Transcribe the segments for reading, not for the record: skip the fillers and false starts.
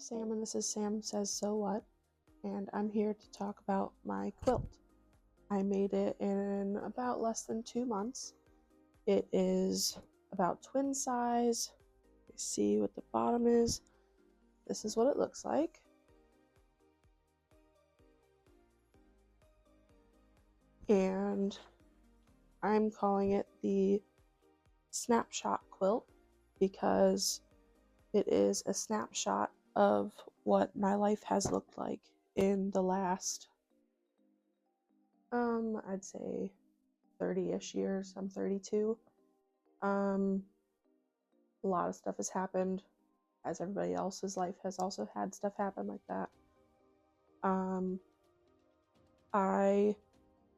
Sam, and this is Sam Says So What, and I'm here to talk about my quilt. I made it in about less than 2 months. It is about twin size. You see what the bottom is. This is what it looks like. And I'm calling it the snapshot quilt because it is a snapshot of what my life has looked like in the last, I'd say 30-ish years. I'm 32. A lot of stuff has happened, as everybody else's life has also had stuff happen like that. I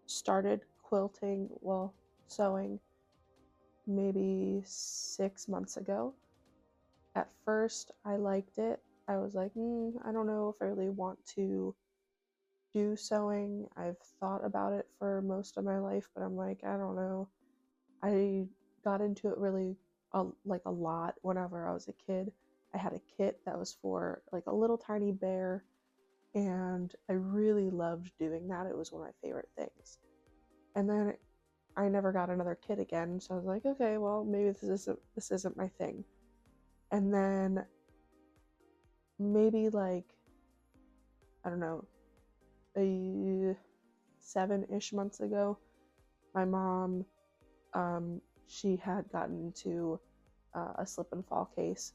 started sewing maybe 6 months ago. At first, I liked it. I was like, I don't know if I really want to do sewing. I've thought about it for most of my life, but I'm like, I don't know. I got into it really a lot whenever I was a kid. I had a kit that was for like a little tiny bear, and I really loved doing that. It was one of my favorite things. And then I never got another kit again, so I was like, okay, well, maybe this isn't my thing. And then maybe like, I don't know, 7-ish months ago, my mom, she had gotten into a slip and fall case,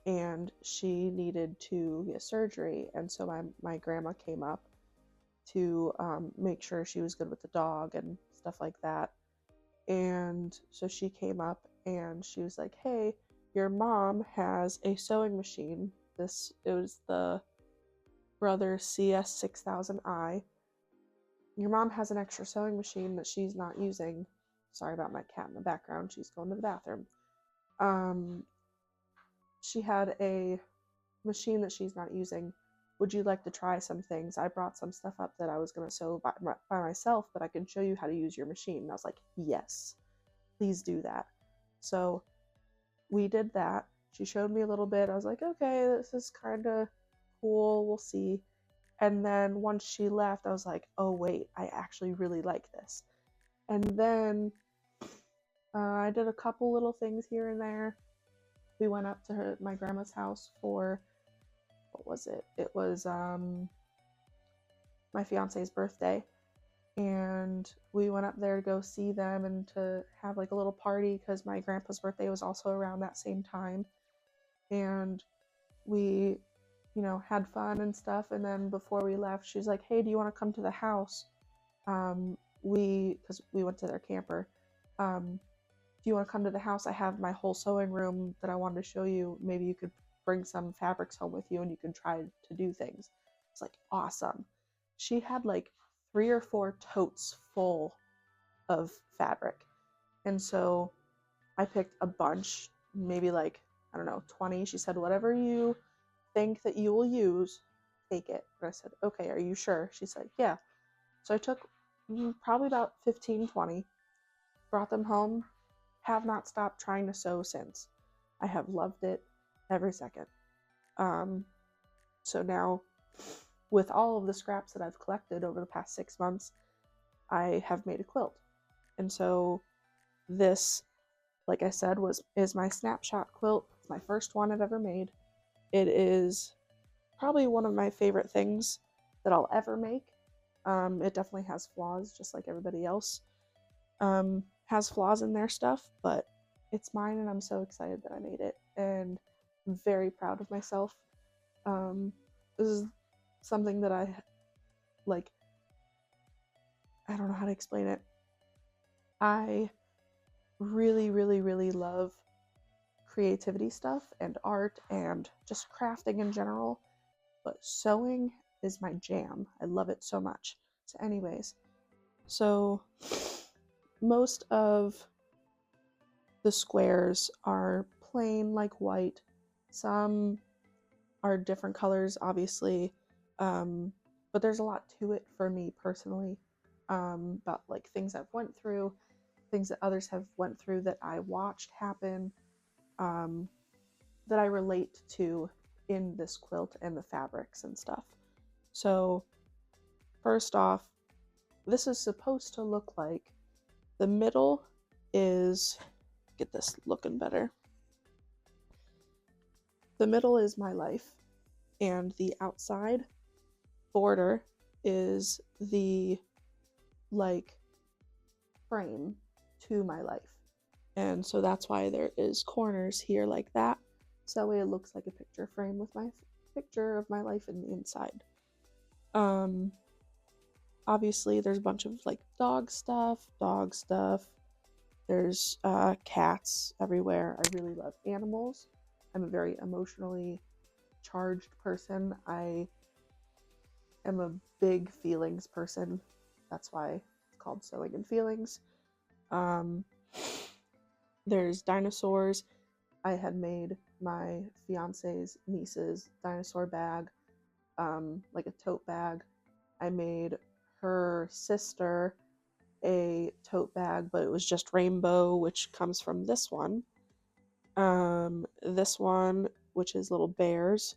and she needed to get surgery. And so my grandma came up to make sure she was good with the dog and stuff like that. And so she came up and she was like, hey, your mom has a sewing machine. It was the Brother CS6000i. Your mom has an extra sewing machine that she's not using. Sorry about my cat in the background. She's going to the bathroom. She had a machine that she's not using. Would you like to try some things? I brought some stuff up that I was going to sew by myself, but I can show you how to use your machine. And I was like, yes, please do that. So we did that. She showed me a little bit. I was like, okay, this is kind of cool. We'll see. And then once she left, I was like, oh, wait, I actually really like this. And then I did a couple little things here and there. We went up to my grandma's house for, what was it? It was my fiance's birthday. And we went up there to go see them and to have like a little party because my grandpa's birthday was also around that same time. And we, had fun and stuff. And then before we left, she was like, hey, do you want to come to the house? Because we went to their camper. Do you want to come to the house? I have my whole sewing room that I wanted to show you. Maybe you could bring some fabrics home with you and you can try to do things. It's like, awesome. She had like 3 or 4 totes full of fabric. And so I picked a bunch, maybe like, I don't know, 20. She said, whatever you think that you will use, take it. And I said, okay, are you sure? She said, yeah. So I took probably about 15, 20, brought them home, have not stopped trying to sew since. I have loved it every second. So now, with all of the scraps that I've collected over the past 6 months, I have made a quilt. And so this, like I said, is my snapshot quilt. It's my first one I've ever made. It is probably one of my favorite things that I'll ever make. It definitely has flaws, just like everybody else has flaws in their stuff, but it's mine, and I'm so excited that I made it, and I'm very proud of myself. This is something that I don't know how to explain it. I really, really, really love creativity stuff and art and just crafting in general, but sewing is my jam. I love it so much. So anyways, so most of the squares are plain like white. Some are different colors, obviously, but there's a lot to it for me personally, about like things I've went through, things that others have went through that I watched happen, that I relate to in this quilt and the fabrics and stuff. So first off, this is supposed to look like the middle is, get this looking better. The middle is my life, and the outside border is the like frame to my life. And so that's why there is corners here like that. So that way it looks like a picture frame with my picture of my life in the inside. Obviously there's a bunch of like dog stuff. There's cats everywhere. I really love animals. I'm a very emotionally charged person. I am a big feelings person. That's why it's called Sewing and Feelings. There's dinosaurs. I had made my fiance's niece's dinosaur bag, like a tote bag. I made her sister a tote bag, but it was just rainbow, which comes from this one. This one, which is little bears,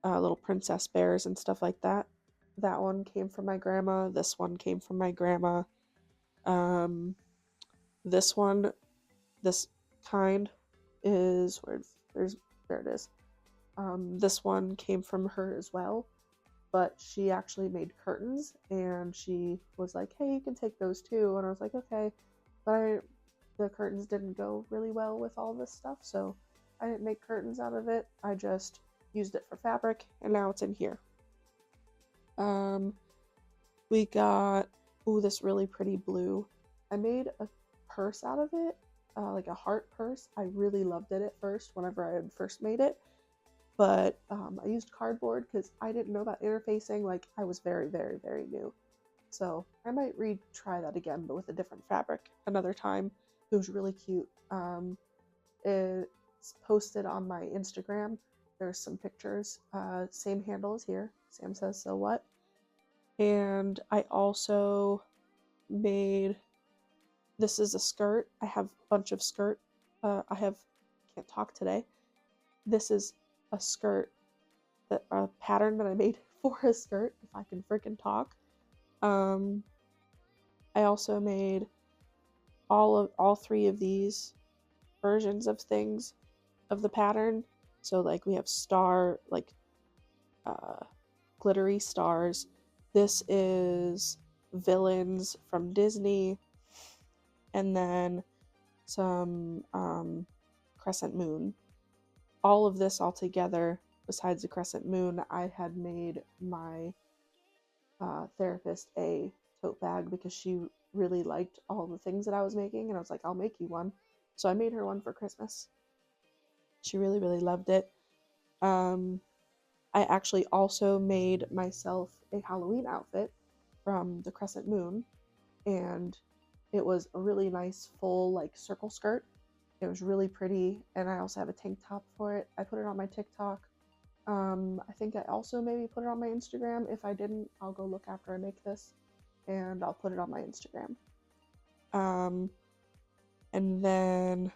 little princess bears and stuff like that. That one came from my grandma. This one came from my grandma. This one, this kind is there it is. This one came from her as well, but she actually made curtains, and she was like, hey, you can take those too. And I was like, okay, but the curtains didn't go really well with all this stuff, so I didn't make curtains out of it. I just used it for fabric, and now it's in here. We got this really pretty blue. I made a purse out of it, like a heart purse. I really loved it at first whenever I had first made it, but I used cardboard because I didn't know about interfacing. Like, I was very, very, very new. So I might retry that again, but with a different fabric another time. It was really cute. It's posted on my Instagram. There's some pictures. Same handle as here. Sam says, so what? And I also made, this is a skirt. I have a bunch of skirt. Can't talk today. This is a skirt, a pattern that I made for a skirt, if I can freaking talk. I also made all three of these versions of things of the pattern. So like we have glittery stars. This is villains from Disney, and then some crescent moon. All of this all together, besides the crescent moon, I had made my therapist a tote bag because she really liked all the things that I was making, and I was like, I'll make you one. So I made her one for Christmas. She really, really loved it. I actually also made myself a Halloween outfit from the crescent moon, and it was a really nice full like circle skirt. It was really pretty, and I also have a tank top for it. I put it on my TikTok. I think I also maybe put it on my Instagram. If I didn't, I'll go look after I make this, and I'll put it on my Instagram. And then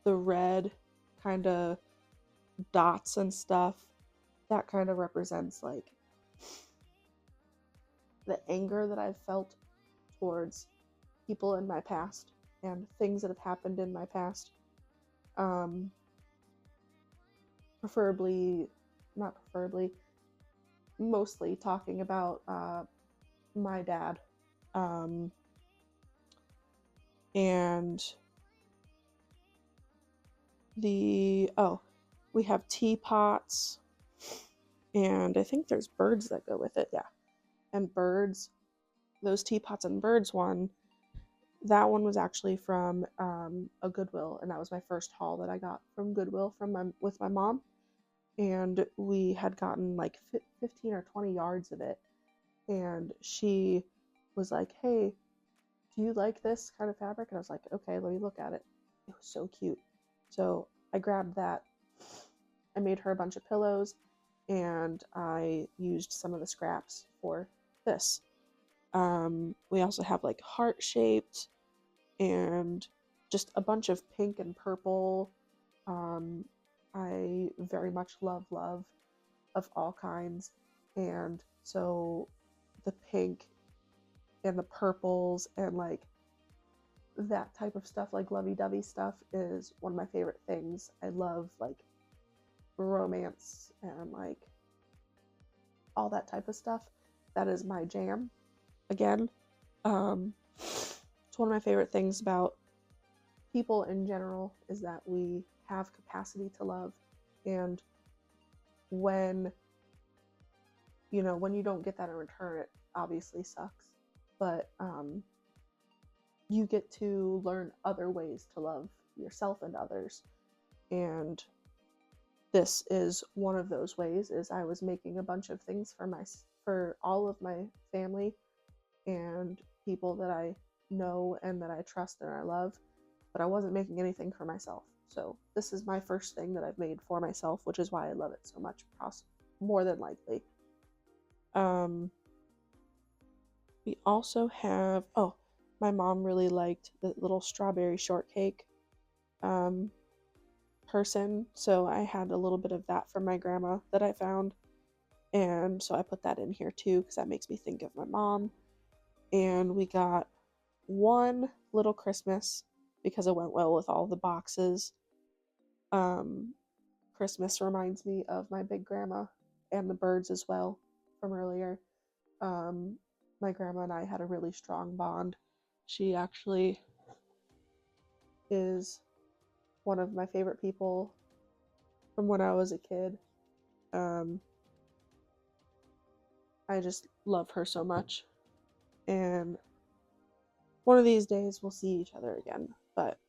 the red kind of dots and stuff, that kind of represents like the anger that I've felt towards people in my past and things that have happened in my past. Mostly talking about my dad. And we have teapots, and I think there's birds that go with it, yeah. And birds, those teapots and birds one, that one was actually from a Goodwill, and that was my first haul that I got from Goodwill with my mom. And we had gotten like 15 or 20 yards of it, and she was like, hey, do you like this kind of fabric? And I was like, okay, let me look at it. It was so cute. So I grabbed that. I made her a bunch of pillows, and I used some of the scraps for this. We also have like heart-shaped and just a bunch of pink and purple I very much love love of all kinds. And so the pink and the purples and like that type of stuff, like lovey-dovey stuff, is one of my favorite things. I love like romance and like all that type of stuff. That is my jam. Again, it's one of my favorite things about people in general is that we have capacity to love. And when when you don't get that in return, it obviously sucks. But you get to learn other ways to love yourself and others. And this is one of those ways. Is I was making a bunch of things for all of my family and people that I know and that I trust and I love, but I wasn't making anything for myself. So this is my first thing that I've made for myself, which is why I love it so much, more than likely. We also have, my mom really liked the little strawberry shortcake person, so I had a little bit of that from my grandma that I found, and so I put that in here too because that makes me think of my mom. And we got one little Christmas because it went well with all the boxes. Christmas reminds me of my big grandma and the birds as well from earlier. My grandma and I had a really strong bond. She actually is one of my favorite people from when I was a kid. I just love her so much. And one of these days we'll see each other again. But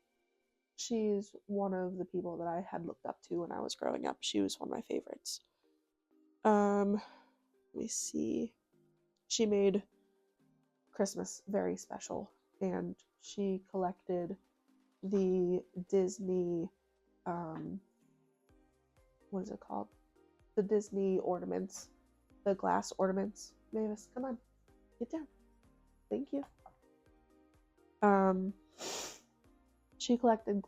she's one of the people that I had looked up to when I was growing up. She was one of my favorites. Let me see. She made Christmas very special, and she collected the Disney, what is it called? The Disney ornaments, the glass ornaments. Mavis, come on, get down. Thank you. She collected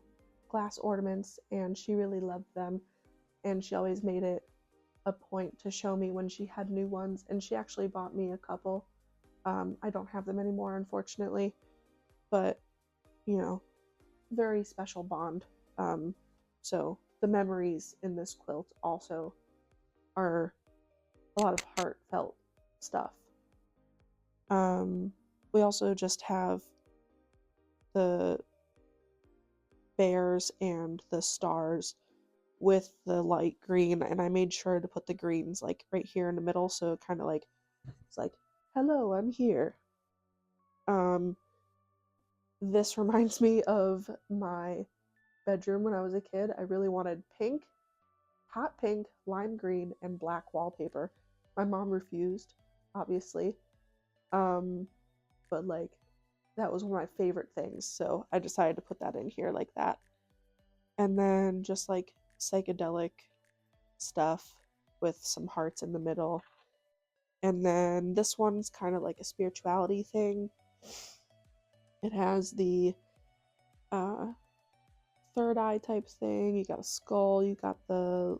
glass ornaments, and she really loved them, and she always made it a point to show me when she had new ones, and she actually bought me a couple. I don't have them anymore, unfortunately, but very special bond. So the memories in this quilt also are a lot of heartfelt stuff. We also just have the bears and the stars with the light green, and I made sure to put the greens like right here in the middle, so it kind of like it's like, hello, I'm here. This reminds me of my bedroom when I was a kid. I really wanted pink, hot pink, lime green, and black wallpaper. My mom refused, obviously. But like that was one of my favorite things, so I decided to put that in here like that. And then just like psychedelic stuff with some hearts in the middle. And then this one's kind of like a spirituality thing. It has the third eye type thing. You got a skull, you got the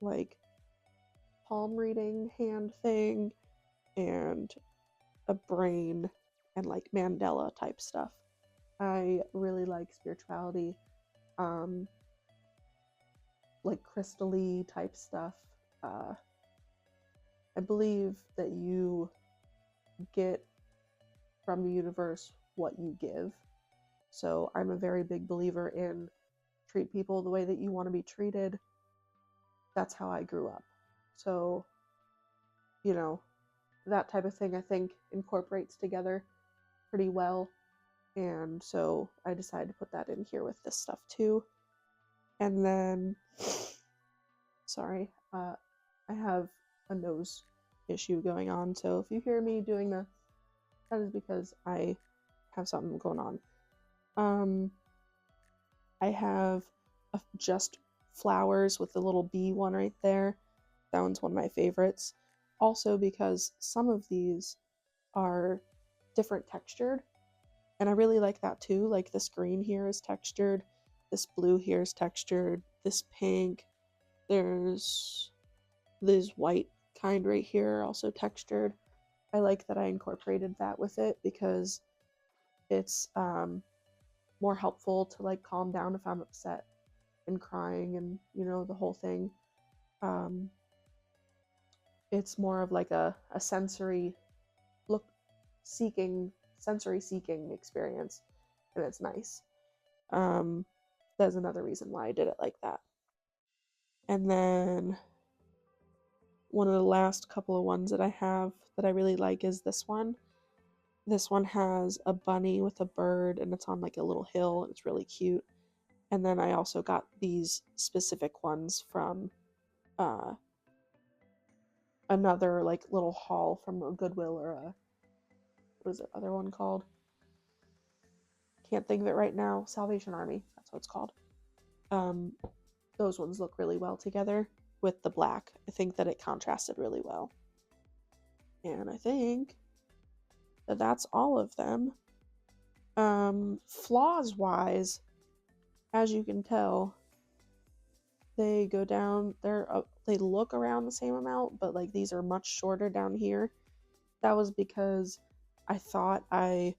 like palm reading hand thing, and a brain and like Mandela type stuff. I really like spirituality, like crystal-y type stuff. I believe that you get from the universe what you give. So I'm a very big believer in treat people the way that you want to be treated. That's how I grew up. So, that type of thing I think incorporates together pretty well. And so I decided to put that in here with this stuff too. And then, sorry, I have a nose issue going on. So if you hear me doing this, that is because I have something going on. I have just flowers with the little bee one right there. That one's one of my favorites. Also because some of these are different textured, and I really like that too. Like this green here is textured, this blue here is textured, this pink, There's this white kind right here, also textured. I like that I incorporated that with it because it's more helpful to like calm down if I'm upset and crying and the whole thing. It's more of like a sensory look sensory seeking experience, and it's nice. That's another reason why I did it like that. And then one of the last couple of ones that I have that I really like is this one. This one has a bunny with a bird, and it's on like a little hill, and it's really cute. And then I also got these specific ones from another like little haul from a Goodwill or a, what is the other one called? Can't think of it right now. Salvation Army, that's what it's called. Those ones look really well together with the black. I think that it contrasted really well. And I think that that's all of them. Flaws wise, as you can tell, they go down, they look around the same amount, but like these are much shorter down here. That was because I thought I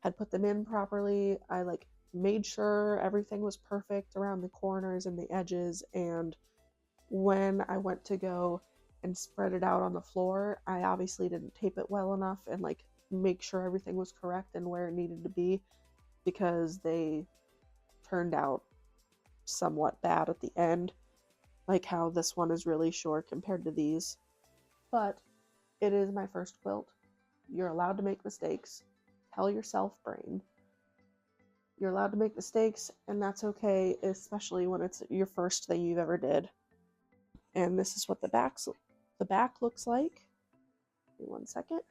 had put them in properly. I like made sure everything was perfect around the corners and the edges, and when I went to go and spread it out on the floor, I obviously didn't tape it well enough and like make sure everything was correct and where it needed to be, because they turned out somewhat bad at the end, like how this one is really short compared to these. But it is my first quilt. You're allowed to make mistakes. Tell yourself, brain. You're allowed to make mistakes, and that's okay, especially when it's your first thing you've ever did. And this is what the back looks like. Give me 1 second.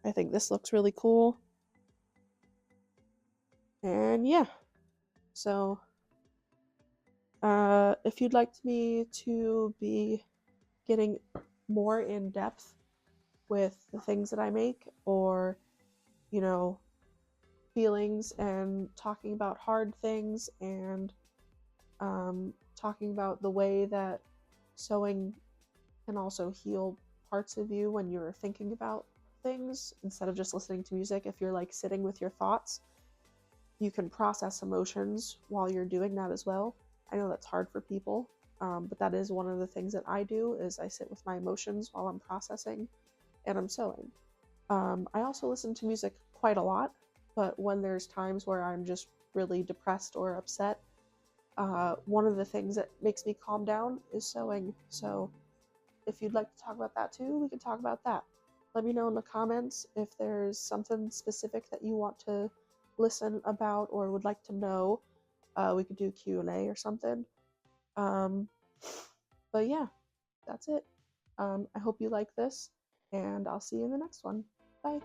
I think this looks really cool. And yeah, so if you'd like me to be getting more in depth with the things that I make, or feelings, and talking about hard things, and talking about the way that sewing can also heal parts of you when you're thinking about things instead of just listening to music. If you're like sitting with your thoughts, you can process emotions while you're doing that as well. I know that's hard for people, but that is one of the things that I do, is I sit with my emotions while I'm processing and I'm sewing. I also listen to music quite a lot, but when there's times where I'm just really depressed or upset, one of the things that makes me calm down is sewing. So if you'd like to talk about that too, we can talk about that. Let me know in the comments if there's something specific that you want to listen about or would like to know. We could do Q&A or something. But yeah, that's it. I hope you like this, and I'll see you in the next one. Bye.